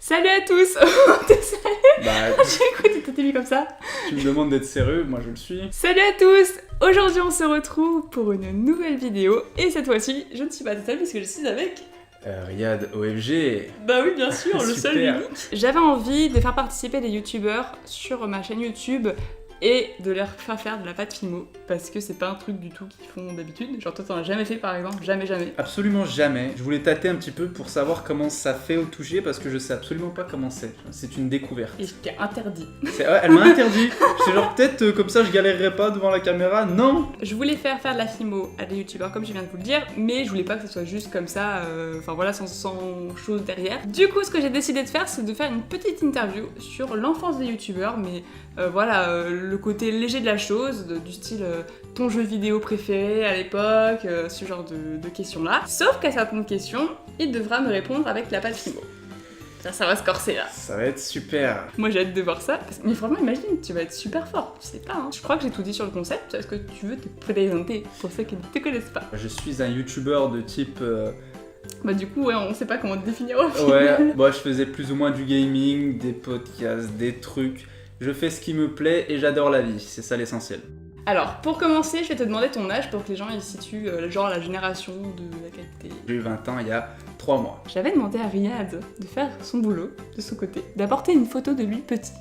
Salut à tous. T'es sérieux? Bah, J'ai cru que t'étais mis comme ça. tu me demandes d'être sérieux, moi je le suis. Salut à tous. Aujourd'hui on se retrouve pour une nouvelle vidéo. Et cette fois-ci, je ne suis pas toute seule puisque je suis avec... Riyad OFG. Bah oui, bien sûr, le seul Super. unique. J'avais envie de faire participer des youtubeurs sur ma chaîne YouTube et de leur faire faire de la pâte fimo parce que c'est pas un truc du tout qu'ils font d'habitude. Genre toi t'en as jamais fait par exemple, jamais. Absolument jamais. Je voulais tâter un petit peu pour savoir comment ça fait au toucher parce que je sais absolument pas comment c'est. C'est une découverte. Et je t'ai interdit. Ouais, elle m'a interdit. J'étais genre peut-être comme ça je galérerais pas devant la caméra. Non. Je voulais faire de la fimo à des youtubeurs comme je viens de vous le dire, mais je voulais pas que ce soit juste comme ça, enfin voilà, sans chose derrière. Du coup, ce que j'ai décidé de faire, c'est de faire une petite interview sur l'enfance des youtubeurs, mais voilà, le côté léger de la chose, du style ton jeu vidéo préféré à l'époque, ce genre de questions-là. Sauf qu'à certaines questions, il devra me répondre avec la pâte fimo. Ça va se corser là. Ça va être super. Moi j'ai hâte de voir ça. Mais franchement, imagine, tu vas être super fort. Je sais pas, hein. Je crois que j'ai tout dit sur le concept. Est-ce que tu veux te présenter pour ceux qui ne te connaissent pas? Je suis un youtubeur de type. Bah du coup, ouais, on sait pas comment te définir au final. Ouais, moi je faisais plus ou moins du gaming, des podcasts, des trucs. Je fais ce qui me plaît et j'adore la vie. C'est ça l'essentiel. Alors, pour commencer, je vais te demander ton âge pour que les gens ils situent genre la génération de laquelle t'es. J'ai eu 20 ans il y a 3 mois. J'avais demandé à Riyad de faire son boulot de son côté, d'apporter une photo de lui petit.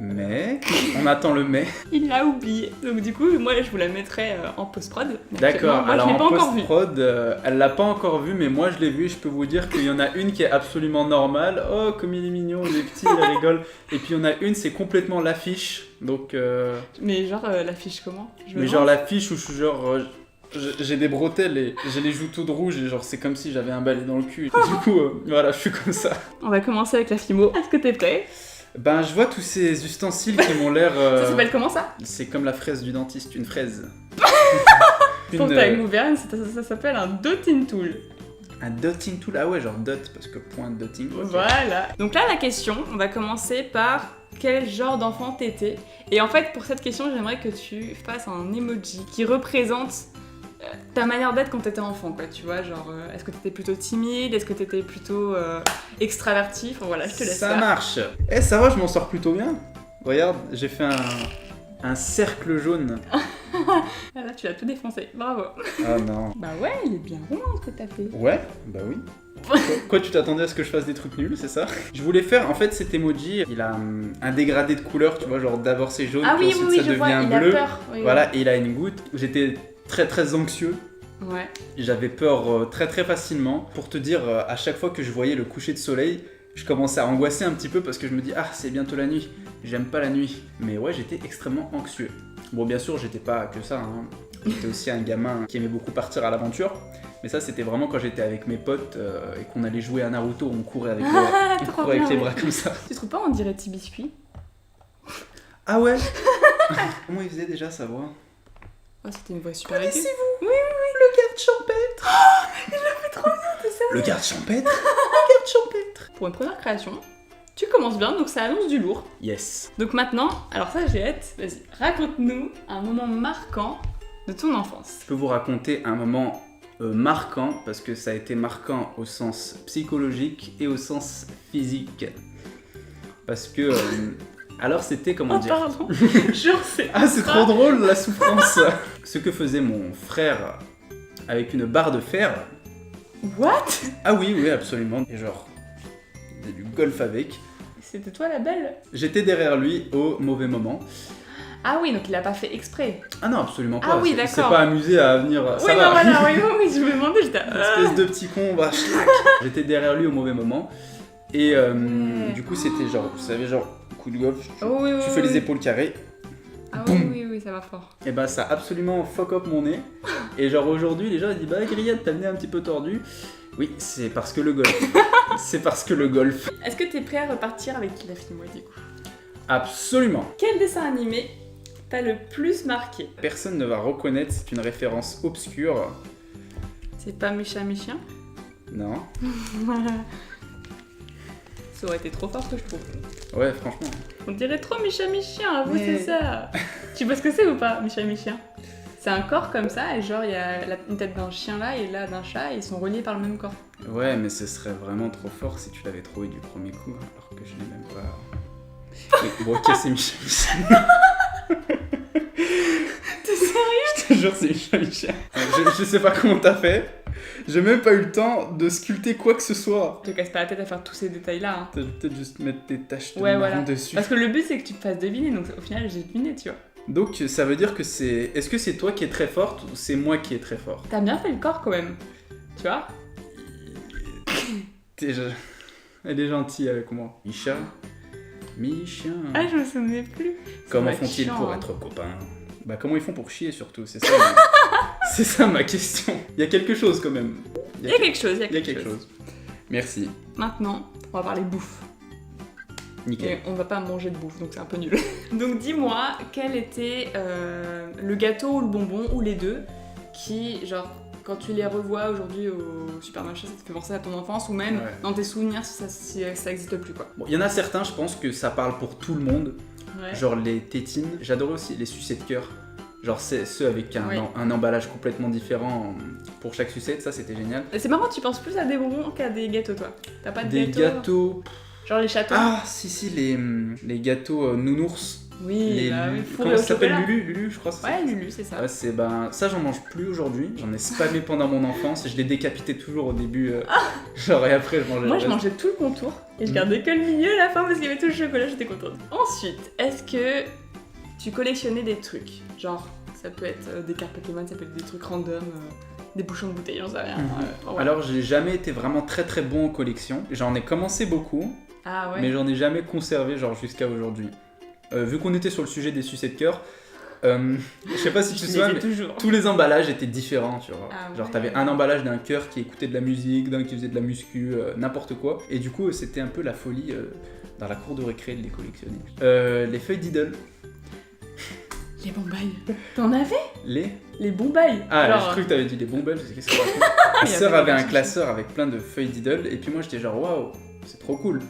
Mais, on attend le mais. Il l'a oublié. Donc du coup, moi je vous la mettrai en post-prod. Mais actuellement, D'accord, moi alors je l'ai pas en encore vu. post-prod, elle l'a pas encore vu, mais moi je l'ai vu et je peux vous dire qu'il y en a une qui est absolument normale. Oh, comme il est mignon, il est petit, il rigole. Et puis il y en a une, c'est complètement l'affiche. Donc, Mais genre, l'affiche comment? Je me mais demande. genre l'affiche où je suis genre. J'ai des bretelles et j'ai les joues toutes rouges et genre c'est comme si j'avais un balai dans le cul. Du coup, voilà, je suis comme ça. On va commencer avec la fimo. Est-ce que t'es prêt? Ben, je vois tous ces ustensiles qui m'ont l'air. Ça s'appelle comment ça? C'est comme la fraise du dentiste, une fraise. Pour ta Mouvergne, ça s'appelle un dotting tool. Un dotting tool, ah ouais, genre dot, parce que point dotting. ok. Voilà. Donc là, la question, on va commencer par quel genre d'enfant t'étais. Et en fait, pour cette question, j'aimerais que tu fasses un emoji qui représente ta manière d'être quand t'étais enfant, quoi. Tu vois, genre, est-ce que t'étais plutôt timide? Est-ce que t'étais plutôt extraverti? Enfin voilà, je te laisse Ça faire. marche. Eh, ça va, je m'en sors plutôt bien. Regarde, j'ai fait un cercle jaune. Ah, là, tu l'as tout défoncé. Bravo. Ah non. Bah ouais, il est bien rond ce que t'as fait. Ouais, bah oui. Quoi, tu t'attendais à ce que je fasse des trucs nuls, c'est ça? Je voulais faire, en fait, cet emoji, il a un dégradé de couleur, tu vois, genre d'abord c'est jaune, Ah puis oui, ensuite oui, ça je devient vois, il a bleu. peur. Oui, Voilà, et il a une goutte. J'étais très anxieux. Ouais. J'avais peur très facilement. Pour te dire, à chaque fois que je voyais le coucher de soleil, je commençais à angoisser un petit peu parce que je me dis, ah, c'est bientôt la nuit, j'aime pas la nuit. Mais ouais, j'étais extrêmement anxieux. Bon, bien sûr, j'étais pas que ça, hein. J'étais aussi un gamin qui aimait beaucoup partir à l'aventure. Mais ça, c'était vraiment quand j'étais avec mes potes et qu'on allait jouer à Naruto, on courait avec, on Trop courait avec bien, les ouais. bras comme ça. Tu trouves pas on dirait Tibiscuit? Ah ouais. Comment il faisait déjà sa voix? Oh, c'était une voix super aiguë. Connaissez-vous le garde champêtre? Le garde champêtre? Le garde champêtre. Pour une première création, tu commences bien, donc ça annonce du lourd. Yes. Donc maintenant, alors ça j'ai hâte, vas-y, raconte-nous un moment marquant de ton enfance. Je peux vous raconter un moment marquant, parce que ça a été marquant au sens psychologique et au sens physique. Parce que... alors c'était, comment Oh dire... pardon, genre c'est... Ah, c'est trop drôle, la souffrance. Ce que faisait mon frère avec une barre de fer... What? Ah oui, absolument. Et genre, il faisait du golf avec. C'était toi la belle? J'étais derrière lui au mauvais moment. Ah oui, donc il a pas fait exprès. Ah non, absolument pas. Ah oui, Il s'est d'accord. pas amusé à venir... Oui, Ça non, va. voilà, oui, je me demandais, j'étais... Espèce de petit con, bah, schlac. J'étais derrière lui au mauvais moment. Et du coup, c'était genre, vous savez, genre, coup de golf, Oh, oui, tu fais les épaules carrées. Ah Boum. oui, ça va fort. Et bah, ça a absolument fuck up mon nez. Et genre, aujourd'hui, les gens ils disent, bah, Riyad, t'as le nez un petit peu tordu. Oui, c'est parce que le golf. C'est parce que le golf. Est-ce que t'es prêt à repartir avec la film, du coup? Absolument. Quel dessin animé t'a le plus marqué? Personne ne va reconnaître, c'est une référence obscure. C'est pas Micha Michien? Non. Ça aurait été trop fort que je trouve. Ouais, franchement. On dirait trop Micha Michien, vous Mais- c'est ça. Tu vois ce que c'est ou pas, Micha Michien? C'est un corps comme ça, et genre il y a une tête d'un chien là et là d'un chat, et ils sont reliés par le même corps. Ouais, mais ce serait vraiment trop fort si tu l'avais trouvé du premier coup, alors que je l'ai même pas. Mais, bon, ok, c'est Michel. T'es sérieux? Je te jure, c'est Michel. Je sais pas comment t'as fait. J'ai même pas eu le temps de sculpter quoi que ce soit. Je te casse pas la tête à faire tous ces détails là. Hein. T'as peut-être juste mettre des taches de Ouais, marron voilà. dessus. Parce que le but c'est que tu te fasses deviner, donc au final j'ai deviné, tu vois. Donc ça veut dire que c'est... Est-ce que c'est toi qui es très forte ou c'est moi qui est très fort? T'as bien fait le corps quand même, tu vois. Elle est gentille avec moi. Micha. Ah, je me souvenais plus. Comment Ça va être font-ils chiant, pour hein. être copains? Bah comment ils font pour chier surtout, c'est ça. C'est ça ma question. Il y a quelque chose quand même. Il y a quelque chose, Il y a quelque chose. Merci. Maintenant, on va parler bouffe. Nickel. Et on va pas manger de bouffe, donc c'est un peu nul. Donc dis-moi, quel était le gâteau ou le bonbon, ou les deux, qui, genre, quand tu les revois aujourd'hui au supermarché, ça te fait penser à ton enfance, ou même Ouais. dans tes souvenirs si ça existe plus, quoi. Bon, il y en a certains, je pense que ça parle pour tout le monde. Ouais. Genre les tétines. J'adorais aussi les sucettes cœur. Genre c'est ceux avec un emballage complètement différent pour chaque sucette, ça c'était génial. Et c'est marrant, tu penses plus à des bonbons qu'à des gâteaux, toi. T'as pas de Des gâteaux... Genre les châteaux. Ah si, les gâteaux nounours. Oui, bah oui, fourrés Comment au ça s'appelle? chocolat. Lulu, je crois. C'est Ouais, ça. Lulu, c'est ça. Ouais, ça j'en mange plus aujourd'hui. J'en ai spammé pendant mon enfance et je les décapitais toujours au début. Genre et après je mangeais. Moi, le je reste. mangeais tout le contour et je gardais que le milieu à la fin parce qu'il y avait tout le chocolat, j'étais contente. Ensuite, est-ce que tu collectionnais des trucs? Genre, ça peut être des cartes Pokémon, ça peut être des trucs random, des bouchons de bouteilles, j'en sais rien. Voilà. Alors j'ai jamais été vraiment très très bon en collection. J'en ai commencé beaucoup, Ah ouais. mais j'en ai jamais conservé genre jusqu'à aujourd'hui. Vu qu'on était sur le sujet des sucettes cœur, je sais pas si tu te souviens, mais toujours. tous les emballages étaient différents, tu vois. Ah Genre ouais. t'avais un emballage d'un cœur qui écoutait de la musique, d'un qui faisait de la muscu, n'importe quoi. Et du coup c'était un peu la folie dans la cour de récré de les collectionner. Les feuilles Diddle. Les bombailles. T'en avais? Les... Les bombailles. Ah, Alors, j'ai cru que t'avais dit les bombelles, je sais qu'est-ce que ça raconte. Ma Il y sœur avait avait des un petits classeur avec plein de feuilles Diddle, et puis moi j'étais genre waouh, c'est trop cool.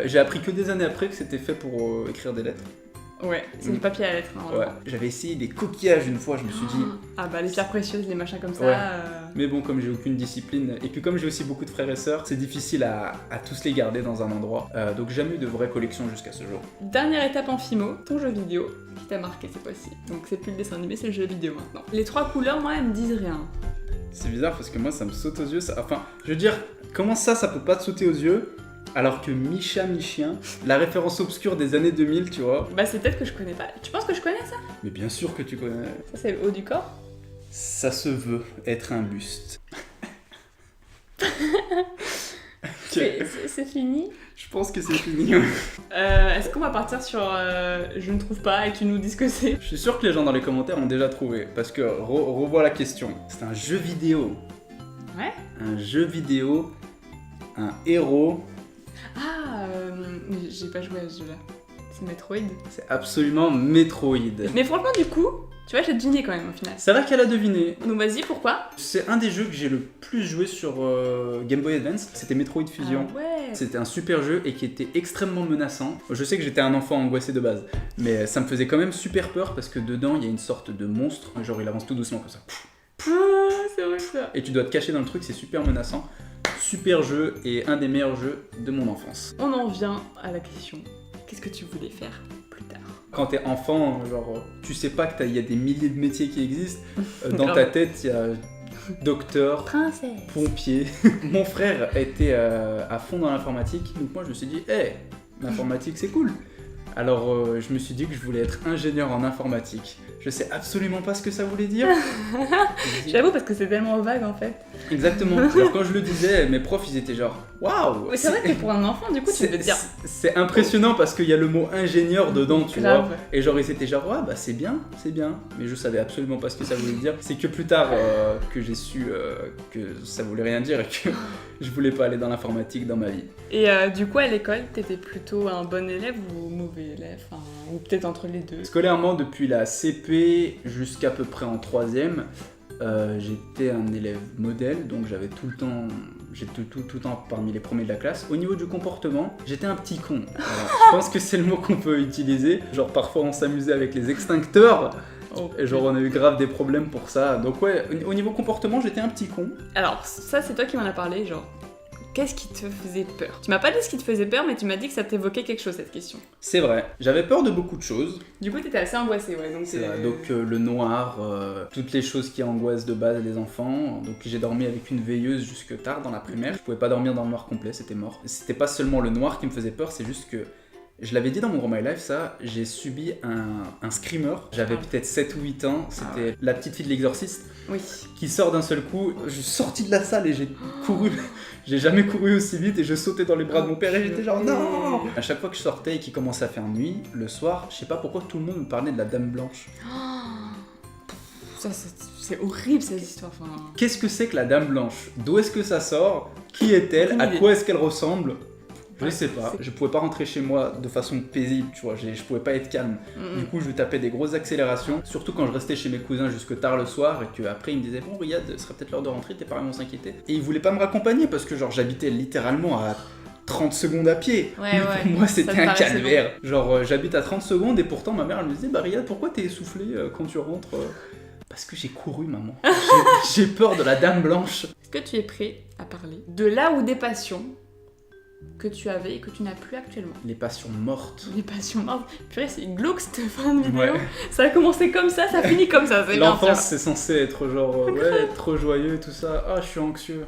J'ai appris que des années après que c'était fait pour écrire des lettres. Ouais, c'est du papier à lettres, normalement. Ouais, j'avais essayé des coquillages une fois, je me suis dit. Ah bah les pierres précieuses, les machins comme ça. Ouais. Mais bon, comme j'ai aucune discipline, et puis comme j'ai aussi beaucoup de frères et sœurs, c'est difficile à tous les garder dans un endroit. Donc jamais eu de vraie collection jusqu'à ce jour. Dernière étape en Fimo, ton jeu vidéo qui t'a marqué cette fois-ci. Donc c'est plus le dessin animé, c'est le jeu vidéo maintenant. Les trois couleurs, moi, elles me disent rien. C'est bizarre parce que moi ça me saute aux yeux. Enfin, je veux dire, comment ça peut pas te sauter aux yeux alors que Micha Michien, la référence obscure des années 2000, tu vois. Bah c'est peut-être que je connais pas. Tu penses que je connais ça? Mais bien sûr que tu connais. Ça c'est le haut du corps. Ça se veut être un buste. C'est fini. Je pense que c'est fini. Est-ce qu'on va partir sur je ne trouve pas et tu nous dis ce que c'est? Je suis sûr que les gens dans les commentaires ont déjà trouvé. Parce que revois la question. C'est un jeu vidéo. Ouais. Un jeu vidéo. Un héros. Ah, j'ai pas joué à ce jeu-là. C'est Metroid. C'est absolument Metroid. Mais franchement, du coup, tu vois, j'ai deviné quand même au final. C'est vrai qu'elle a deviné. Donc vas-y, pourquoi? C'est un des jeux que j'ai le plus joué sur Game Boy Advance. C'était Metroid Fusion. Ah ouais. C'était un super jeu et qui était extrêmement menaçant. Je sais que j'étais un enfant angoissé de base, mais ça me faisait quand même super peur parce que dedans il y a une sorte de monstre, genre il avance tout doucement comme ça. Ah, c'est vrai ça. Et tu dois te cacher dans le truc, c'est super menaçant. Super jeu et un des meilleurs jeux de mon enfance. On en vient à la question. Qu'est-ce que tu voulais faire plus tard? Quand t'es enfant, genre tu sais pas qu'il y a des milliers de métiers qui existent. Dans Grave. ta tête, il y a docteur, Princesse. pompier. Mon frère était à fond dans l'informatique, donc moi je me suis dit, hé, l'informatique c'est cool. Alors je me suis dit que je voulais être ingénieur en informatique. Je sais absolument pas ce que ça voulait dire. J'avoue parce que c'est tellement vague en fait. Exactement. Alors quand je le disais, mes profs ils étaient genre, waouh. Mais c'est vrai que pour un enfant, du coup, tu peux te dire. C'est impressionnant parce qu'il y a le mot ingénieur dedans, tu Grave. vois. Et genre ils étaient genre, ouais bah c'est bien. Mais je savais absolument pas ce que ça voulait dire. C'est que plus tard que j'ai su que ça voulait rien dire et que je voulais pas aller dans l'informatique dans ma vie. Et du coup, à l'école, t'étais plutôt un bon élève ou mauvais élève, enfin, ou peut-être entre les deux. Scolairement, depuis la CP jusqu'à peu près en 3ème, j'étais un élève modèle, donc j'avais tout le temps, j'étais tout le temps parmi les premiers de la classe. Au niveau du comportement, j'étais un petit con. Voilà. Je pense que c'est le mot qu'on peut utiliser. Genre parfois on s'amusait avec les extincteurs. Oh, Et genre on a eu grave des problèmes pour ça. Donc ouais, au niveau comportement, j'étais un petit con. Alors, ça, c'est toi qui m'en as parlé, genre. Qu'est-ce qui te faisait peur? Tu m'as pas dit ce qui te faisait peur, mais tu m'as dit que ça t'évoquait quelque chose, cette question. C'est vrai, j'avais peur de beaucoup de choses. Du coup, t'étais assez angoissée, ouais. Donc, C'est vrai. Donc le noir, toutes les choses qui angoissent de base les enfants. Donc j'ai dormi avec une veilleuse jusque tard dans la primaire. Je pouvais pas dormir dans le noir complet, c'était mort. C'était pas seulement le noir qui me faisait peur, c'est juste que je l'avais dit dans mon Grand My Life, ça, j'ai subi un screamer. J'avais peut-être 7 ou 8 ans, c'était la petite fille de l'exorciste Oui. qui sort d'un seul coup. Je suis sorti de la salle et j'ai couru. J'ai jamais couru aussi vite et je sautais dans les bras de mon père et j'étais genre non. À chaque fois que je sortais et qu'il commençait à faire nuit, le soir, je sais pas pourquoi tout le monde me parlait de la Dame Blanche. Ça, c'est horrible cette histoire. Enfin... Qu'est-ce que c'est que la Dame Blanche? D'où est-ce que ça sort? Qui est-elle? À quoi est-ce qu'elle ressemble? Je sais pas, je pouvais pas rentrer chez moi de façon paisible, tu vois, je pouvais pas être calme. Du coup, je tapais des grosses accélérations, surtout quand je restais chez mes cousins jusque tard le soir et qu'après ils me disaient bon Riyad, ce serait peut-être l'heure de rentrer, tes parents vont s'inquiéter. Et ils voulaient pas me raccompagner parce que genre j'habitais littéralement à 30 secondes à pied. Ouais, Pour moi c'était un calvaire. Genre j'habite à 30 secondes et pourtant ma mère elle me disait bah Riyad, pourquoi t'es essoufflé quand tu rentres? Parce que j'ai couru maman. J'ai peur de la Dame Blanche. Est-ce que tu es prêt à parler de là ou des passions que tu avais et que tu n'as plus actuellement? Les passions mortes. Les passions mortes. Purée, c'est glauque cette fin de vidéo. Ouais. Ça a commencé comme ça finit comme ça. C'est bien, l'enfance c'est censé être genre ouais, trop joyeux tout ça. Ah, je suis anxieux.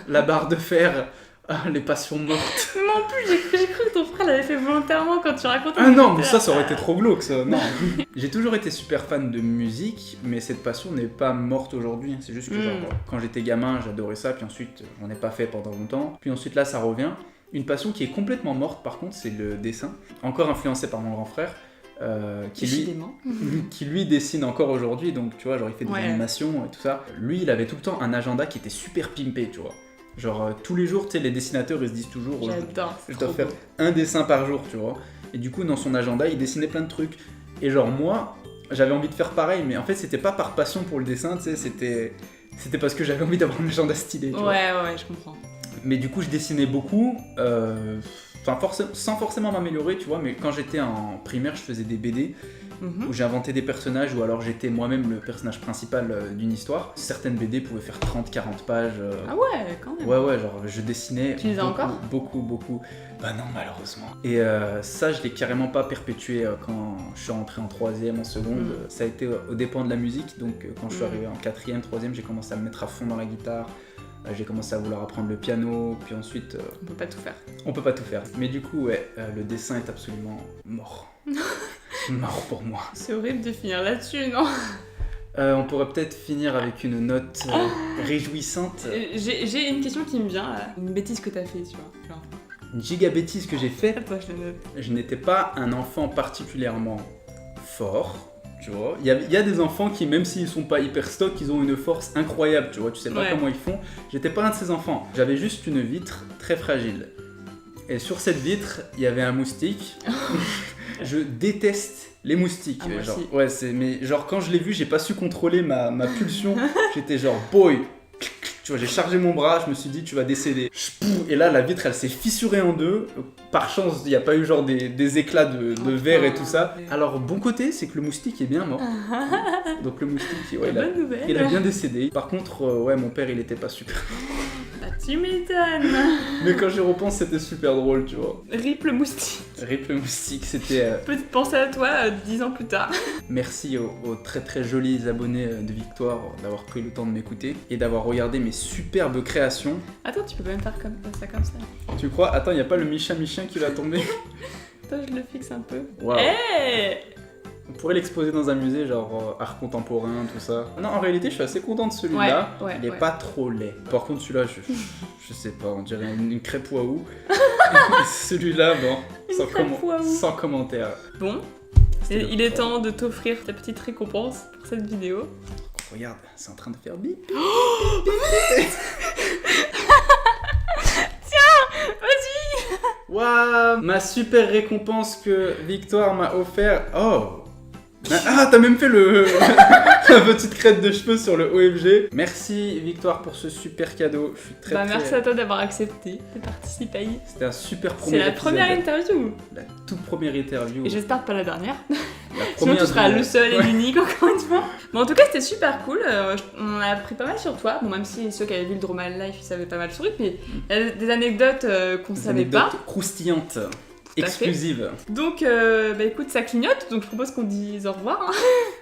La barre de fer. Ah, les passions mortes. Mais en plus, j'ai cru que ton frère l'avait fait volontairement quand tu racontais. Ah non, mais ça aurait été trop glauque ça. Non. J'ai toujours été super fan de musique, mais cette passion n'est pas morte aujourd'hui. C'est juste que genre quand j'étais gamin, j'adorais ça, puis ensuite j'en ai pas fait pendant longtemps. Puis ensuite là, ça revient. Une passion qui est complètement morte par contre, c'est le dessin. Encore influencé par mon grand frère. Qui lui dessine encore aujourd'hui, donc tu vois, genre il fait des animations et tout ça. Lui, il avait tout le temps un agenda qui était super pimpé, tu vois. Genre tous les jours, tu sais, les dessinateurs ils se disent toujours j'adore, je dois faire un dessin par jour, tu vois. Et du coup, dans son agenda, il dessinait plein de trucs. Et genre moi, j'avais envie de faire pareil, mais en fait, c'était pas par passion pour le dessin, tu sais, c'était parce que j'avais envie d'avoir un agenda stylé, tu vois. Ouais, je comprends. Mais du coup, je dessinais beaucoup, sans forcément m'améliorer, tu vois, mais quand j'étais en primaire, je faisais des BD où j'inventais des personnages ou alors j'étais moi-même le personnage principal d'une histoire. Certaines BD pouvaient faire 30-40 pages. Ah ouais, quand même. Ouais, genre je dessinais tu les as encore beaucoup. Bah non, malheureusement. Et ça, je l'ai carrément pas perpétué quand je suis rentré en 3ème, en seconde. Ça a été au dépend de la musique, donc quand je suis arrivé en 4ème, 3ème, j'ai commencé à me mettre à fond dans la guitare. J'ai commencé à vouloir apprendre le piano, puis ensuite... On peut pas tout faire. On peut pas tout faire. Mais du coup, ouais, le dessin est absolument mort. Mort pour moi. C'est horrible de finir là-dessus, non? On pourrait peut-être finir avec une note réjouissante. J'ai une question qui me vient, là. Une bêtise que t'as fait, tu vois. Genre. Une giga bêtise que j'ai faite. Attends, je la note. Je n'étais pas un enfant particulièrement fort. Tu vois, il y a des enfants qui, même s'ils sont pas hyper stock, ils ont une force incroyable, tu vois, tu sais pas comment ils font. J'étais pas un de ces enfants. J'avais juste une vitre très fragile. Et sur cette vitre, il y avait un moustique. Je déteste les moustiques. Ah, moi genre, aussi. mais genre quand je l'ai vu, j'ai pas su contrôler ma pulsion. J'étais genre boy. Tu vois, j'ai chargé mon bras, je me suis dit tu vas décéder. Et là, la vitre, elle s'est fissurée en deux. Par chance, il n'y a pas eu genre des éclats de verre et tout ça. Alors, bon côté, c'est que le moustique est bien mort. Donc le moustique, ouais, il a bien décédé. Par contre, ouais, mon père, il était pas super. Ah, tu m'étonnes. Mais quand j'y repense, c'était super drôle, tu vois. Rip le moustique. Rip le moustique, c'était... Petite pensée à toi 10 ans plus tard. Merci aux très très jolis abonnés de Victoire d'avoir pris le temps de m'écouter et d'avoir regardé mes superbes créations. Attends, tu peux même faire ça comme ça. Tu crois? Attends, y a pas le Michin qui va tomber? Attends, je le fixe un peu. Wow. Hey, on pourrait l'exposer dans un musée, genre art contemporain, tout ça. Non, en réalité, je suis assez content de celui-là. Il est pas trop laid. Par contre, celui-là, je sais pas, on dirait une crêpe waouh. Celui-là, bon, sans commentaire. Bon, il est temps de t'offrir ta petite récompense pour cette vidéo. Regarde, c'est en train de faire bip. Tiens, vas-y. Waouh, ma super récompense que Victoire m'a offert. Oh, Ah, t'as même fait la petite crête de cheveux sur le OMG. Merci Victoire pour ce super cadeau. Je suis très Merci à toi d'avoir accepté de participer. C'était un super premier C'est la épisode. première interview. La toute première interview. Et j'espère pas la dernière. La Sinon première tu seras de- le seul et Ouais. l'unique encore une fois. Mais en tout cas c'était super cool. On a appris pas mal sur toi. Bon même si ceux qui avaient vu le Drama Life ils savaient pas mal sur lui. Mais il y a des anecdotes qu'on Des savait pas. anecdotes croustillantes, fait. exclusives. Donc bah écoute ça clignote. Donc je propose qu'on dise au revoir. Hein.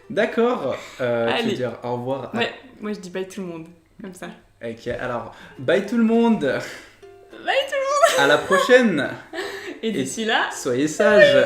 D'accord. Tu Allez. veux dire au revoir à... Ouais, moi je dis bye tout le monde. Comme ça. Ok, alors, bye tout le monde. Bye tout le monde. À la prochaine. Et d'ici là. Soyez sages.